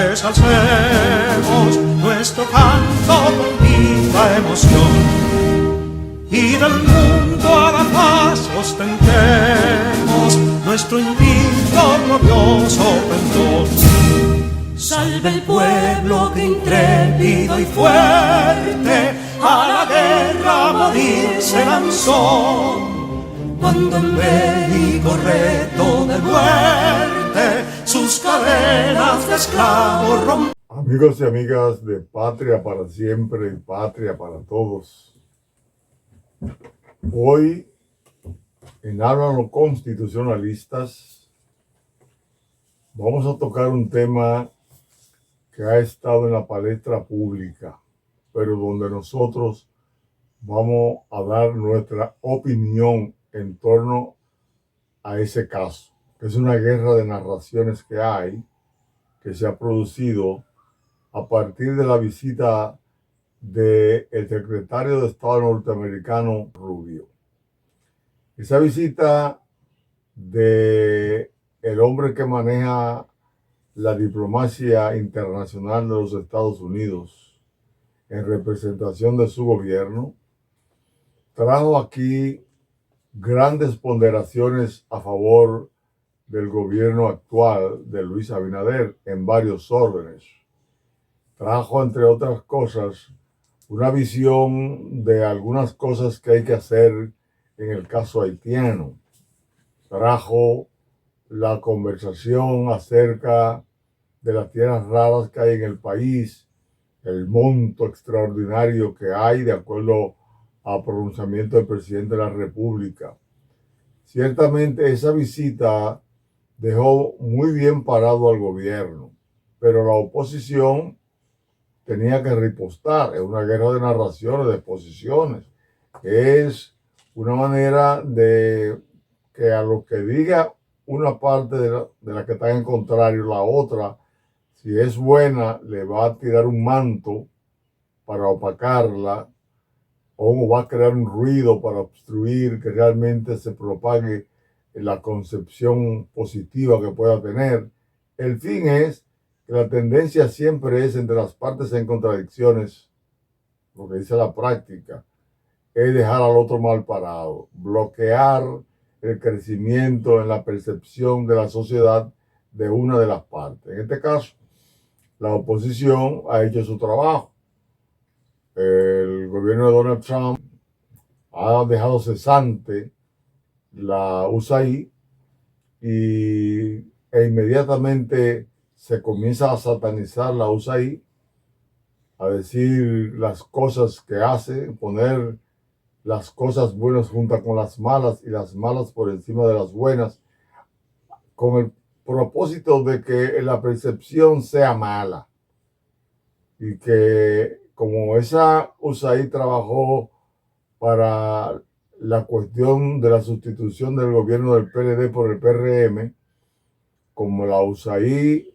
Entonces alcemos nuestro canto con viva emoción y del mundo a la paz ostentemos nuestro invicto glorioso pendón. Salve el pueblo que intrépido y fuerte a la guerra a morir se lanzó, cuando en bélico reto de muerte sus cadenas de esclavos rompió. Amigos y amigas de Patria para Siempre y Patria para Todos, hoy en Hablan los Constitucionalistas vamos a tocar un tema que ha estado en la palestra pública, pero donde nosotros vamos a dar nuestra opinión en torno a ese caso, que es una guerra de narraciones que se ha producido a partir de la visita del secretario de Estado norteamericano Rubio. Esa visita de el hombre que maneja la diplomacia internacional de los Estados Unidos en representación de su gobierno trajo aquí grandes ponderaciones a favor del gobierno actual de Luis Abinader en varios órdenes. Trajo, entre otras cosas, una visión de algunas cosas que hay que hacer en el caso haitiano. Trajo la conversación acerca de las tierras raras que hay en el país, el monto extraordinario que hay de acuerdo al pronunciamiento del presidente de la República. Ciertamente esa visita dejó muy bien parado al gobierno, pero la oposición tenía que ripostar. Es una guerra de narraciones, de posiciones. Es una manera de que a lo que diga una parte de la que está en contrario, la otra, si es buena, le va a tirar un manto para opacarla o va a crear un ruido para obstruir que realmente se propague la concepción positiva que pueda tener. El fin es que la tendencia siempre es entre las partes en contradicciones, lo que dice la práctica, es dejar al otro mal parado, bloquear el crecimiento en la percepción de la sociedad de una de las partes. En este caso, la oposición ha hecho su trabajo. El gobierno de Donald Trump ha dejado cesante la USAID e inmediatamente se comienza a satanizar la USAID, a decir las cosas que hace, poner las cosas buenas junto con las malas y las malas por encima de las buenas, con el propósito de que la percepción sea mala y que como esa USAID trabajó para la cuestión de la sustitución del gobierno del PLD por el PRM, como la USAID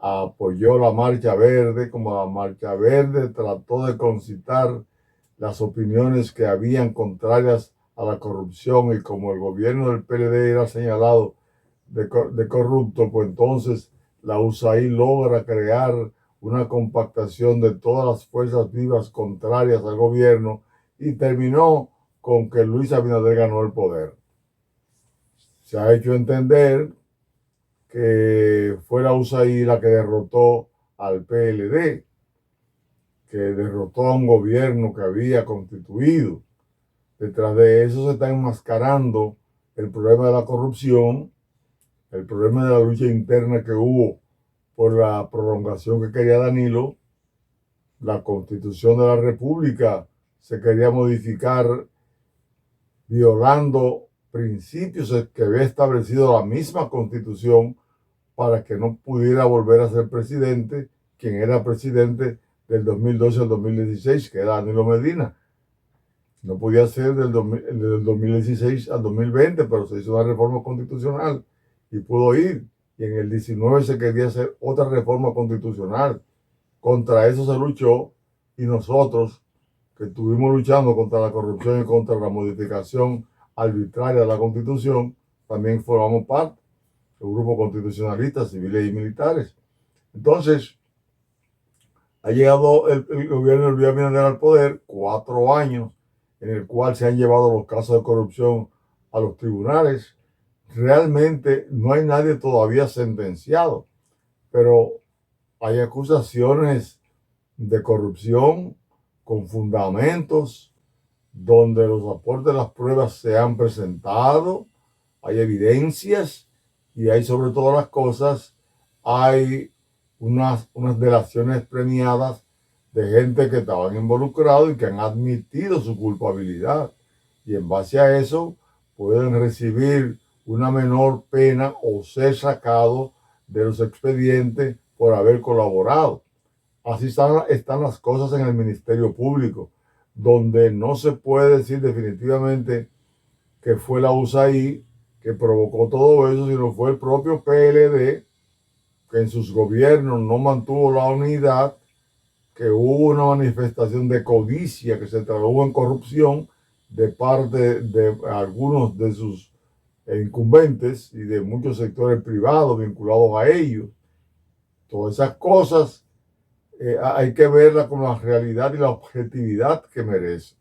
apoyó la Marcha Verde, como la Marcha Verde trató de concitar las opiniones que habían contrarias a la corrupción y como el gobierno del PLD era señalado de corrupto, pues entonces la USAID logra crear una compactación de todas las fuerzas vivas contrarias al gobierno y terminó con que Luis Abinader ganó el poder. Se ha hecho entender que fue la USAID la que derrotó al PLD, que derrotó a un gobierno que había constituido. Detrás de eso se está enmascarando el problema de la corrupción, el problema de la lucha interna que hubo por la prolongación que quería Danilo. La Constitución de la República se quería modificar violando principios que había establecido la misma Constitución para que no pudiera volver a ser presidente quien era presidente del 2012 al 2016, que era Danilo Medina. No podía ser del 2016 al 2020, pero se hizo una reforma constitucional y pudo ir. Y en el 19 se quería hacer otra reforma constitucional. Contra eso se luchó y nosotros, que estuvimos luchando contra la corrupción y contra la modificación arbitraria de la Constitución, también formamos parte de un grupo constitucionalista, civiles y militares. Entonces, ha llegado el gobierno de Luis Abinader al poder, 4 años en el cual se han llevado los casos de corrupción a los tribunales. Realmente no hay nadie todavía sentenciado, pero hay acusaciones de corrupción con fundamentos, donde los aportes de las pruebas se han presentado, hay evidencias y hay sobre todas las cosas, hay unas delaciones premiadas de gente que estaban involucrados y que han admitido su culpabilidad. Y en base a eso pueden recibir una menor pena o ser sacados de los expedientes por haber colaborado. Así están las cosas en el Ministerio Público, donde no se puede decir definitivamente que fue la USAID que provocó todo eso, sino fue el propio PLD que en sus gobiernos no mantuvo la unidad, que hubo una manifestación de codicia que se tradujo en corrupción de parte de algunos de sus incumbentes y de muchos sectores privados vinculados a ellos. Todas esas cosas hay que verlas con la realidad y la objetividad que merece.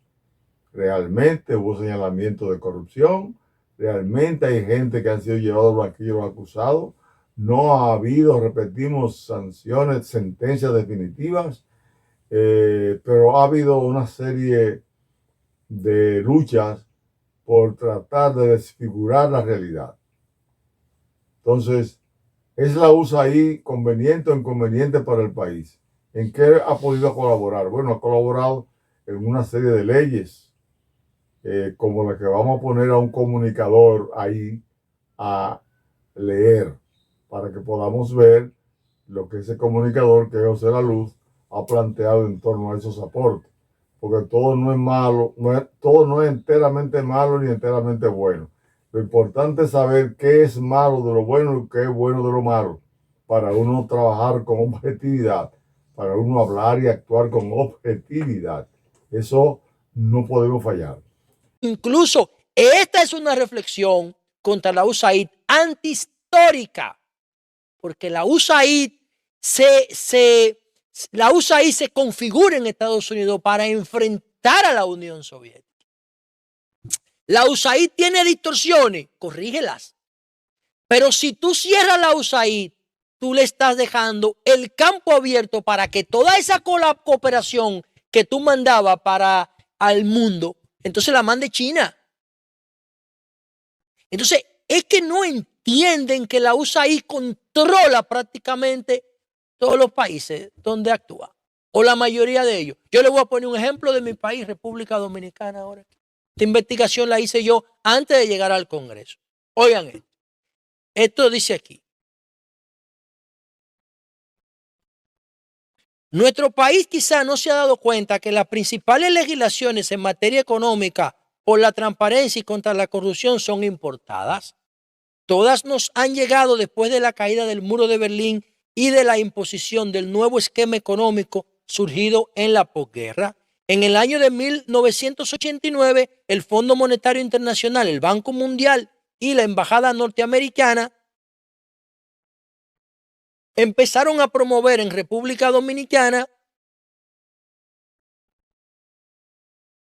Realmente hubo señalamiento de corrupción, realmente hay gente que han sido llevados al banquillo los acusados, no ha habido, repetimos, sanciones, sentencias definitivas, pero ha habido una serie de luchas por tratar de desfigurar la realidad. Entonces, ¿es la USAID conveniente o inconveniente para el país? ¿En qué ha podido colaborar? Bueno, ha colaborado en una serie de leyes, como la que vamos a poner a un comunicador ahí a leer, para que podamos ver lo que ese comunicador, que es José La Luz, ha planteado en torno a esos aportes. Porque todo no es malo, todo no es enteramente malo ni enteramente bueno. Lo importante es saber qué es malo de lo bueno y qué es bueno de lo malo, para uno trabajar con objetividad, para uno hablar y actuar con objetividad. Eso no podemos fallar. Incluso esta es una reflexión contra la USAID antihistórica, porque la USAID se configura en Estados Unidos para enfrentar a la Unión Soviética. La USAID tiene distorsiones, corrígelas. Pero si tú cierras la USAID, tú le estás dejando el campo abierto para que toda esa cooperación que tú mandabas para al mundo, entonces la mande China. Entonces, es que no entienden que la USAID controla prácticamente todos los países donde actúa, o la mayoría de ellos. Yo les voy a poner un ejemplo de mi país, República Dominicana, ahora. Esta investigación la hice yo antes de llegar al Congreso. Oigan esto. Esto dice aquí. Nuestro país quizá no se ha dado cuenta que las principales legislaciones en materia económica por la transparencia y contra la corrupción son importadas. Todas nos han llegado después de la caída del muro de Berlín y de la imposición del nuevo esquema económico surgido en la posguerra. En el año de 1989, el Fondo Monetario Internacional, el Banco Mundial y la Embajada Norteamericana empezaron a promover en República Dominicana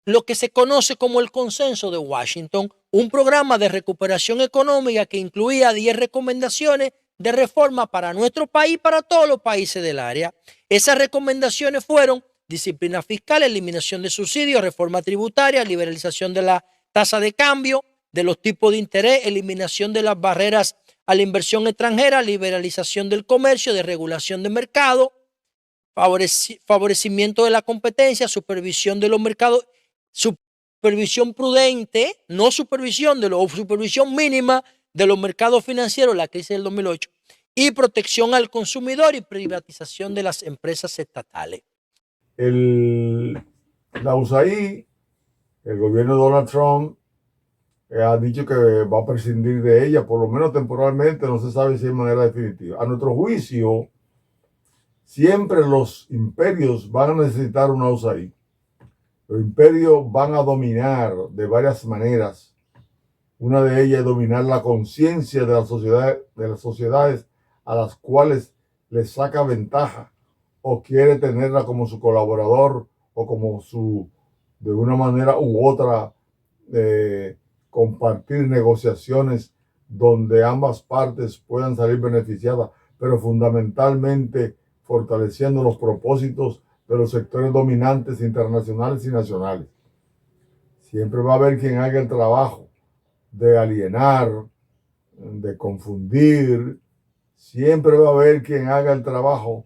lo que se conoce como el Consenso de Washington, un programa de recuperación económica que incluía 10 recomendaciones de reforma para nuestro país y para todos los países del área. Esas recomendaciones fueron disciplina fiscal, eliminación de subsidios, reforma tributaria, liberalización de la tasa de cambio, de los tipos de interés, eliminación de las barreras a la inversión extranjera, liberalización del comercio, desregulación de mercado, favorecimiento de la competencia, supervisión de los mercados, supervisión prudente, no supervisión supervisión mínima de los mercados financieros, la crisis del 2008, y protección al consumidor y privatización de las empresas estatales. La USAID, el gobierno de Donald Trump, ha dicho que va a prescindir de ella, por lo menos temporalmente, no se sabe si de manera definitiva. A nuestro juicio, siempre los imperios van a necesitar una USAID. Los imperios van a dominar de varias maneras. Una de ellas es dominar la conciencia de las sociedades a las cuales le saca ventaja o quiere tenerla como su colaborador o como de una manera u otra, compartir negociaciones donde ambas partes puedan salir beneficiadas, pero fundamentalmente fortaleciendo los propósitos de los sectores dominantes internacionales y nacionales. Siempre va a haber quien haga el trabajo de alienar, de confundir. Siempre va a haber quien haga el trabajo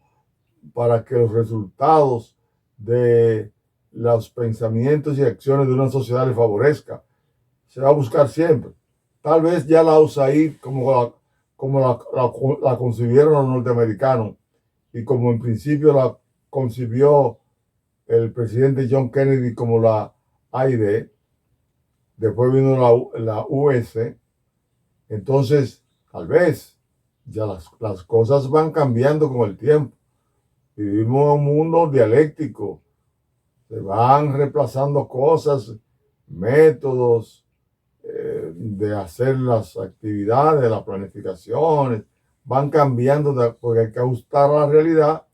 para que los resultados de los pensamientos y acciones de una sociedad le favorezca. Se va a buscar siempre. Tal vez ya la USAID, la concibieron los norteamericanos y como en principio la concibió el presidente John Kennedy como la AID, después vino la US, entonces tal vez ya las cosas van cambiando con el tiempo. Vivimos en un mundo dialéctico, se van reemplazando cosas, métodos de hacer las actividades, las planificaciones, van cambiando porque hay que ajustar a la realidad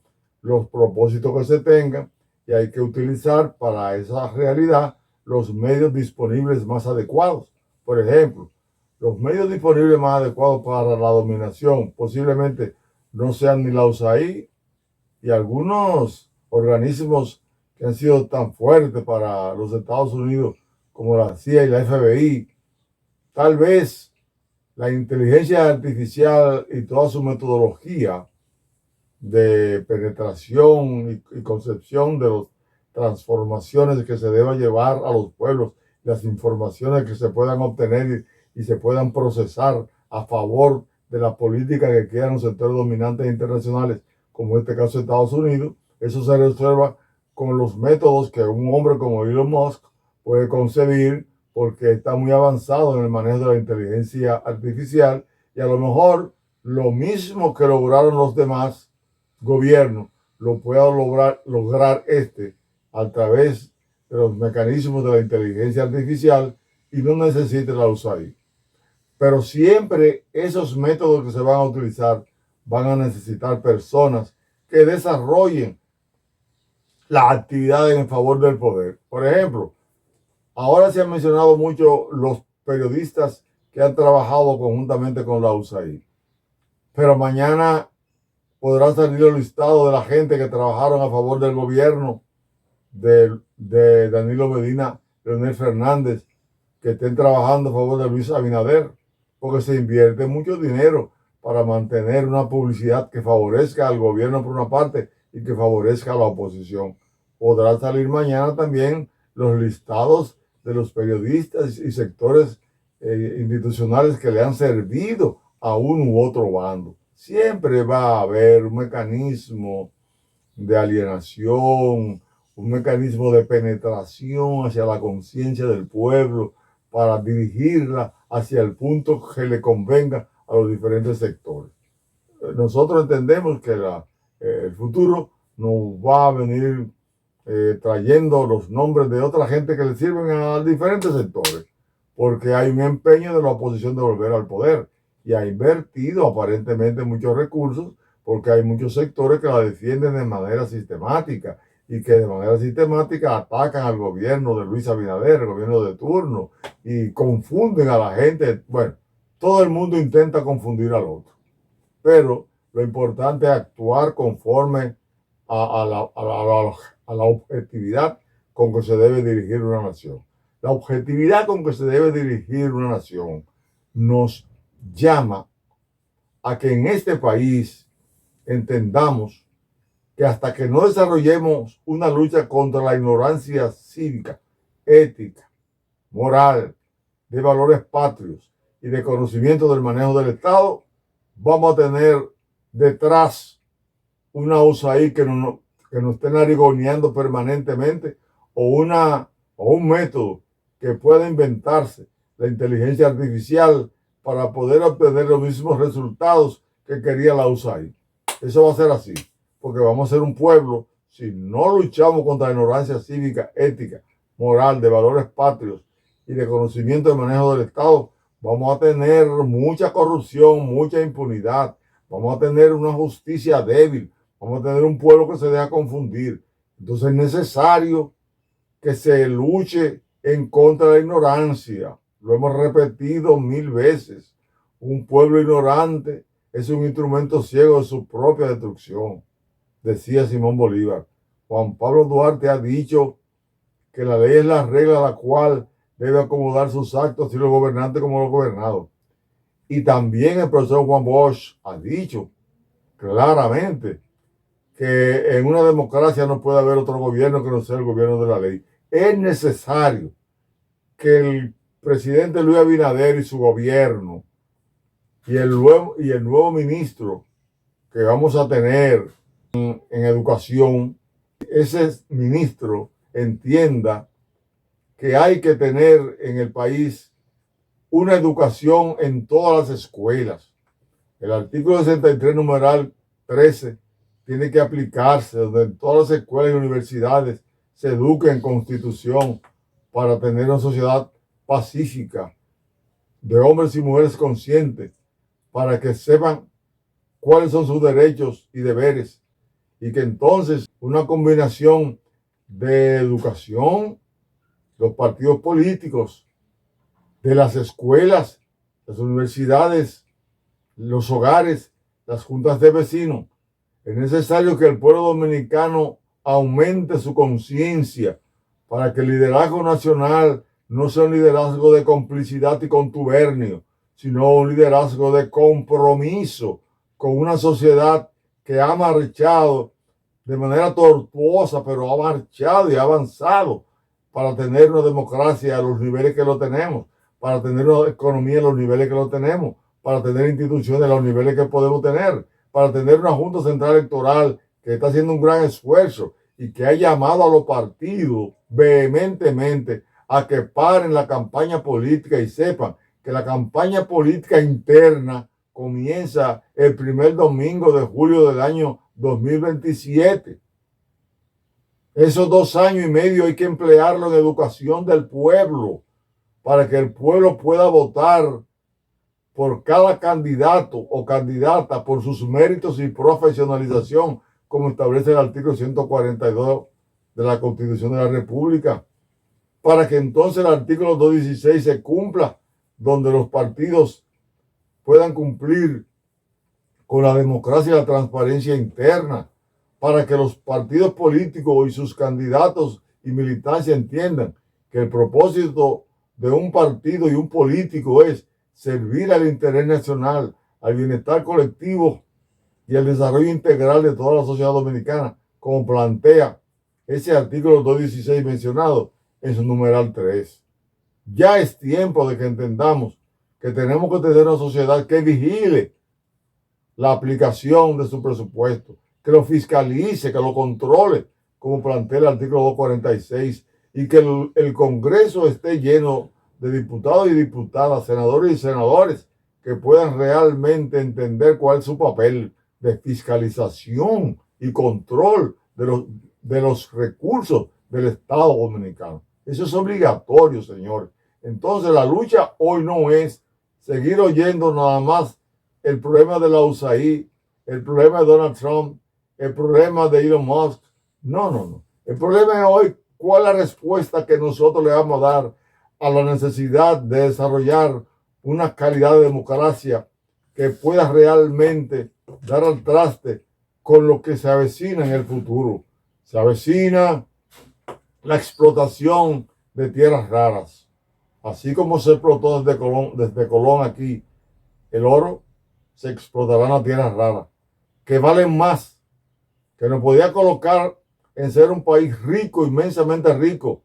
los propósitos que se tengan y hay que utilizar para esa realidad los medios disponibles más adecuados. Por ejemplo, los medios disponibles más adecuados para la dominación posiblemente no sean ni la USAID y algunos organismos que han sido tan fuertes para los Estados Unidos como la CIA y la FBI. Tal vez la inteligencia artificial y toda su metodología de penetración y concepción de las transformaciones que se deben llevar a los pueblos, las informaciones que se puedan obtener y se puedan procesar a favor de la política que quieran los sectores dominantes internacionales, como en este caso Estados Unidos, eso se resuelva con los métodos que un hombre como Elon Musk puede concebir porque está muy avanzado en el manejo de la inteligencia artificial y a lo mejor lo mismo que lograron los demás gobiernos lo pueda lograr a través de los mecanismos de la inteligencia artificial y no necesite la USAID. Pero siempre esos métodos que se van a utilizar van a necesitar personas que desarrollen las actividades en favor del poder. Por ejemplo, ahora se han mencionado mucho los periodistas que han trabajado conjuntamente con la USAID, pero mañana podrá salir el listado de la gente que trabajaron a favor del gobierno de Danilo Medina, Leonel Fernández, que estén trabajando a favor de Luis Abinader, porque se invierte mucho dinero para mantener una publicidad que favorezca al gobierno por una parte y que favorezca a la oposición. Podrá salir mañana también los listados de los periodistas y sectores institucionales que le han servido a uno u otro bando. Siempre va a haber un mecanismo de alienación, un mecanismo de penetración hacia la conciencia del pueblo para dirigirla hacia el punto que le convenga a los diferentes sectores. Nosotros entendemos que el futuro nos va a venir trayendo los nombres de otra gente que le sirven a diferentes sectores, porque hay un empeño de la oposición de volver al poder y ha invertido aparentemente muchos recursos porque hay muchos sectores que la defienden de manera sistemática y que de manera sistemática atacan al gobierno de Luis Abinader, el gobierno de turno, y confunden a la gente. Bueno, todo el mundo intenta confundir al otro, pero lo importante es actuar conforme a la objetividad con que se debe dirigir una nación. La objetividad con que se debe dirigir una nación nos llama a que en este país entendamos que hasta que no desarrollemos una lucha contra la ignorancia cívica, ética, moral, de valores patrios y de conocimiento del manejo del Estado, vamos a tener detrás una USAID que nos esté narigoneando permanentemente o un método que pueda inventarse la inteligencia artificial para poder obtener los mismos resultados que quería la USAID. Eso va a ser así, porque vamos a ser un pueblo, si no luchamos contra la ignorancia cívica, ética, moral, de valores patrios y de conocimiento del manejo del Estado, vamos a tener mucha corrupción, mucha impunidad, vamos a tener una justicia débil, vamos a tener un pueblo que se deja confundir. Entonces es necesario que se luche en contra de la ignorancia. Lo hemos repetido 1000 veces. Un pueblo ignorante es un instrumento ciego de su propia destrucción, decía Simón Bolívar. Juan Pablo Duarte ha dicho que la ley es la regla a la cual debe acomodar sus actos y los gobernantes como los gobernados. Y también el profesor Juan Bosch ha dicho claramente que en una democracia no puede haber otro gobierno que no sea el gobierno de la ley. Es necesario que el presidente Luis Abinader y su gobierno y el nuevo ministro que vamos a tener en educación, ese ministro entienda que hay que tener en el país una educación en todas las escuelas. El artículo 63, numeral 13, tiene que aplicarse, donde en todas las escuelas y universidades se eduque en Constitución para tener una sociedad pacífica, de hombres y mujeres conscientes, para que sepan cuáles son sus derechos y deberes, y que entonces una combinación de educación, los partidos políticos, de las escuelas, las universidades, los hogares, las juntas de vecinos. Es necesario que el pueblo dominicano aumente su conciencia para que el liderazgo nacional no sea un liderazgo de complicidad y contubernio, sino un liderazgo de compromiso con una sociedad que ha marchado de manera tortuosa, pero ha marchado y ha avanzado para tener una democracia a los niveles que lo tenemos, para tener una economía a los niveles que lo tenemos, para tener instituciones a los niveles que podemos tener, para tener una Junta Central Electoral que está haciendo un gran esfuerzo y que ha llamado a los partidos vehementemente a que paren la campaña política y sepan que la campaña política interna comienza el primer domingo de julio del año 2027. Esos 2 años y medio hay que emplearlo en educación del pueblo para que el pueblo pueda votar por cada candidato o candidata por sus méritos y profesionalización, como establece el artículo 142 de la Constitución de la República, para que entonces el artículo 216 se cumpla, donde los partidos puedan cumplir con la democracia y la transparencia interna, para que los partidos políticos y sus candidatos y militancia entiendan que el propósito de un partido y un político es servir al interés nacional, al bienestar colectivo y al desarrollo integral de toda la sociedad dominicana, como plantea ese artículo 216 mencionado en su numeral 3. Ya es tiempo de que entendamos que tenemos que tener una sociedad que vigile la aplicación de su presupuesto, que lo fiscalice, que lo controle, como plantea el artículo 246, y que el Congreso esté lleno de diputados y diputadas, senadores y senadores, que puedan realmente entender cuál es su papel de fiscalización y control de los recursos del Estado dominicano. Eso es obligatorio, señores. Entonces la lucha hoy no es seguir oyendo nada más el problema de la USAID, el problema de Donald Trump, el problema de Elon Musk. No. El problema es hoy cuál es la respuesta que nosotros le vamos a dar a la necesidad de desarrollar una calidad de democracia que pueda realmente dar al traste con lo que se avecina en el futuro. Se avecina la explotación de tierras raras. Así como se explotó desde Colón aquí el oro, se explotarán las tierras raras, que valen más, que nos podía colocar en ser un país rico, inmensamente rico,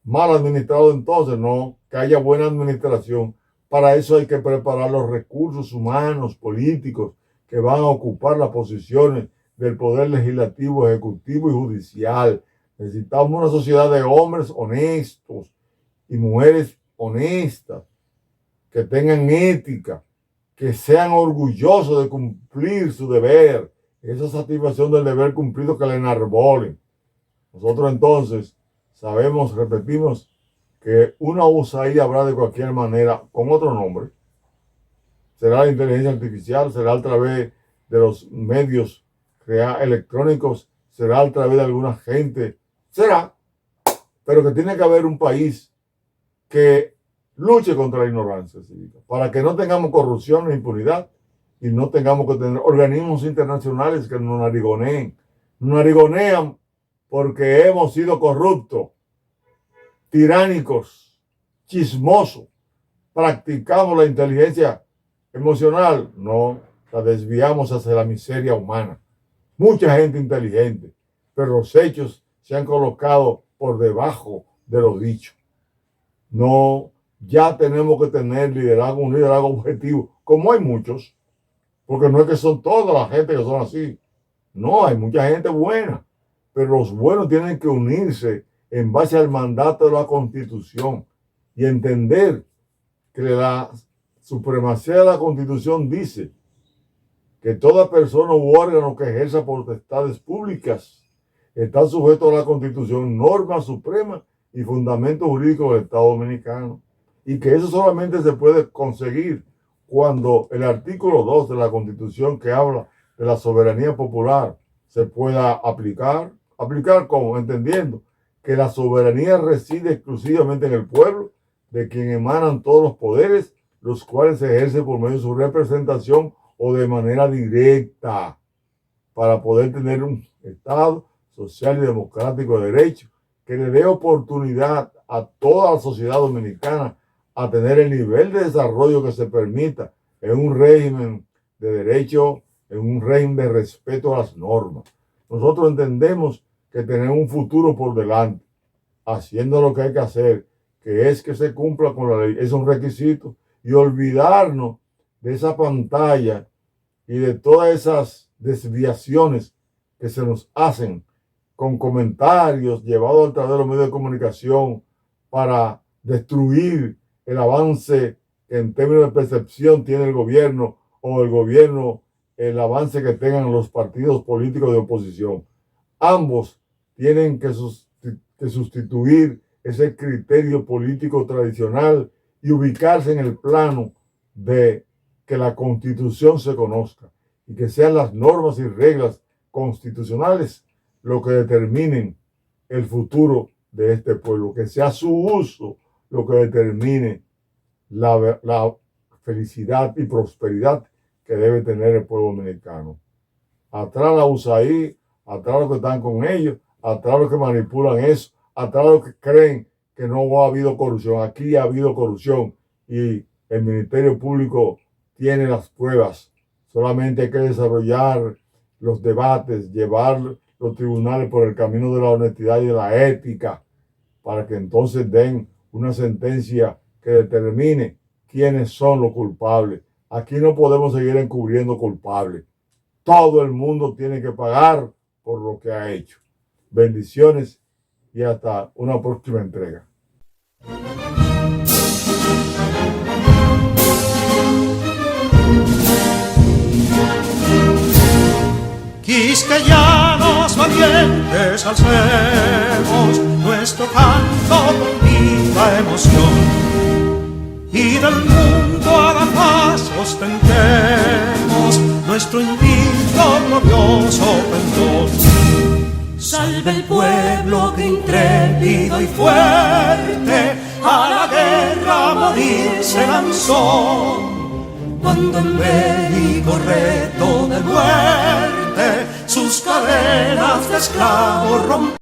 mal administrado entonces, no, que haya buena administración. Para eso hay que preparar los recursos humanos, políticos, que van a ocupar las posiciones del poder legislativo, ejecutivo y judicial. Necesitamos una sociedad de hombres honestos y mujeres honestas, que tengan ética, que sean orgullosos de cumplir su deber, esa satisfacción del deber cumplido que le enarbolen. Nosotros entonces sabemos, repetimos, que una USAID habrá de cualquier manera con otro nombre. Será la inteligencia artificial, será a través de los medios electrónicos, será a través de alguna gente, será, pero que tiene que haber un país que luche contra la ignorancia cívica, para que no tengamos corrupción e impunidad y no tengamos que tener organismos internacionales que nos narigoneen. Nos narigonean porque hemos sido corruptos, tiránicos, chismosos. Practicamos la inteligencia emocional, no, la desviamos hacia la miseria humana. Mucha gente inteligente, pero los hechos se han colocado por debajo de lo dicho. No, ya tenemos que tener liderazgo, un liderazgo objetivo, como hay muchos, porque no es que son toda la gente que son así. No, hay mucha gente buena, pero los buenos tienen que unirse en base al mandato de la Constitución y entender que la supremacía de la Constitución dice que toda persona u órgano que ejerza potestades públicas está sujeto a la Constitución, norma suprema y fundamento jurídico del Estado Dominicano. Y que eso solamente se puede conseguir cuando el artículo 2 de la Constitución, que habla de la soberanía popular, se pueda aplicar. ¿Aplicar cómo? Entendiendo que la soberanía reside exclusivamente en el pueblo, de quien emanan todos los poderes, los cuales se ejercen por medio de su representación o de manera directa, para poder tener un Estado social y democrático de derecho que le dé oportunidad a toda la sociedad dominicana a tener el nivel de desarrollo que se permita en un régimen de derecho, en un régimen de respeto a las normas. Nosotros entendemos que tenemos un futuro por delante, haciendo lo que hay que hacer, que es que se cumpla con la ley. Es un requisito. Y olvidarnos de esa pantalla y de todas esas desviaciones que se nos hacen con comentarios llevados a través de los medios de comunicación para destruir el avance que en términos de percepción tiene el gobierno, o el gobierno el avance que tengan los partidos políticos de oposición. Ambos tienen que sustituir ese criterio político tradicional y ubicarse en el plano de que la Constitución se conozca y que sean las normas y reglas constitucionales lo que determinen el futuro de este pueblo, que sea su uso lo que determine la felicidad y prosperidad que debe tener el pueblo dominicano. Atrás la USAID, atrás los que están con ellos, atrás los que manipulan eso, atrás los que creen que no ha habido corrupción. Aquí ha habido corrupción y el Ministerio Público tiene las pruebas. Solamente hay que desarrollar los debates, llevar los tribunales por el camino de la honestidad y de la ética, para que entonces den una sentencia que determine quiénes son los culpables. Aquí no podemos seguir encubriendo culpables. Todo el mundo tiene que pagar por lo que ha hecho. Bendiciones y hasta una próxima entrega. Quisqueyanos valientes alcemos nuestro canto con viva emoción, y del mundo a la paz ostentemos nuestro invicto glorioso pendón. Salve el pueblo que intrépido y fuerte a la guerra a morir se lanzó, cuando en bélico reto de muerte sus cadenas de esclavos rompió.